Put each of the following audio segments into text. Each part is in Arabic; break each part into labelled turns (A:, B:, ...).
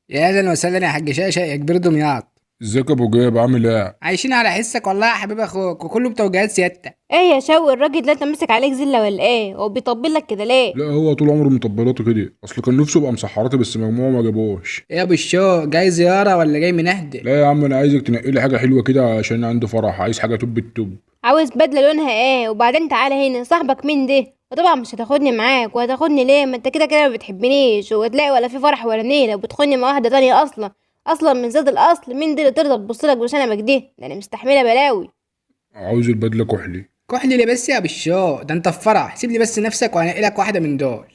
A: يا اهلا وسهلا يا حاج شاشه يا كبير دمياط.
B: ازيك يا ابو جاب؟ عامل ايه؟
A: عايشين على حسك والله يا حبيب اخوك وكله بتوجيهات سيادتك.
C: ايه يا شوقي، الراجل ده انت ماسك عليك زله ولا ايه؟ هو بيطبل لك كده ليه؟
B: لا، هو طول عمره مطبلاته كده، اصل كان نفسه يبقى مسحراته بس مجموعه ما جابوش.
A: ايه يا ابو الشو، جاي زياره ولا جاي منهدة؟
B: لا يا عم، انا عايزك تنقي لي حاجه حلوه كده عشان عندي فرح، عايز حاجه توب التوب.
C: عاوز بدله لونها ايه؟ وبعدين تعالى هنا، صاحبك مين ده؟ وطبعا مش هتاخدني معاك، وهتاخدني ليه؟ ما انت كده كده ما بتحبنيش، وتلاقي ولا في فرح ولا نيله، وبتخوني مع واحده تانية اصلا من زاد الاصل. مين دي اللي ترضى تبص لك بشنبك ده انا مستحمله بلاوي.
B: عاوز البدله كحلي.
A: كحلي لي بس يا ابو الشو، ده انت في فرح، سيب لي بس نفسك وهنقي لك واحده من دول.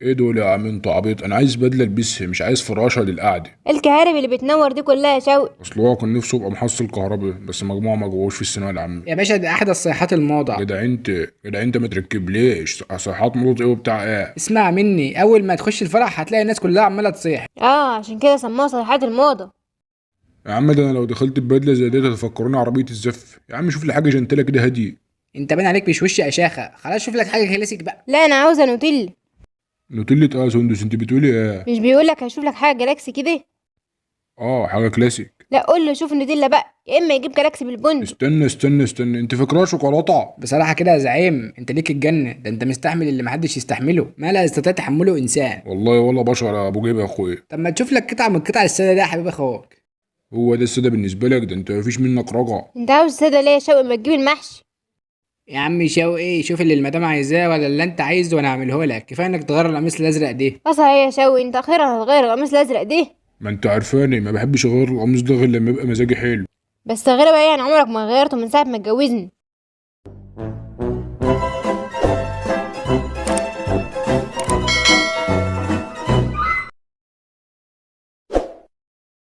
B: ايه دول يا عم؟ انت عبيط، انا عايز بدله البسها، مش عايز فراشه للقعده.
C: الكهارب اللي بتنور دي كلها يا شوقي.
B: اصل هو كان نفسه يبقى محصل كهرباء بس مجموعه ما جابوش في الثانويه العامه.
A: يا باشا ده احدث صيحات الموضه.
B: جدع انت ما تركبليش صيحات موضه ايه وبتاع ايه.
A: اسمع مني، اول ما تخش الفرح هتلاقي الناس كلها عماله تصيح.
C: عشان كده سموها صيحات الموضه.
B: يا عم ده انا لو دخلت ببدله زي دي هتفكروني عربيه الزف. يا عم شوف لي حاجه جنتله كده هدي.
A: انت باين عليك مش وش اشاخه، خلاص شوف لك حاجه كلاسيك بقى.
C: لا انا عاوزه نوتيل.
B: نوتيلة اه سندس، انت بتقولي ايه؟
C: مش بيقولك هشوف لك حاجه جالاكسي كده؟
B: اه حاجه كلاسيك.
C: لا قول له شوف النوتيلا بقى، يا اما يجيب جالاكسي بالبندق.
B: استنى، انت فاكراها شوكولاته؟
A: بصراحه كده يا زعيم انت ليك الجنه، ده انت مستحمل اللي محدش يستحمله، ما لا يستطيع تحمله انسان.
B: والله ولا بشر يا ابو جيب يا اخويا.
A: طب ما تشوف لك قطعه من قطع الساده ده يا حبيب اخوك.
B: هو ده الساده بالنسبه لك؟ ده انت مفيش منك رجع.
C: انت عاوز ساده ليه يا شوقي؟ ما تجيب المحشي.
A: يا عم شوقي، شوف اللي المدام عايزاه ولا اللي انت عايزه وانا هعمله لك، كفايه انك تغير القميص الازرق دي.
C: اصلا هي يا شوقي انت اخيرا هتغير القميص الازرق ده؟
B: ما انت عارفاني ما بحبش اغير القميص ده غير لما يبقى مزاجي حلو.
C: بس غير بقى، يعني عمرك ما غيرته من ساعه ما اتجوزني.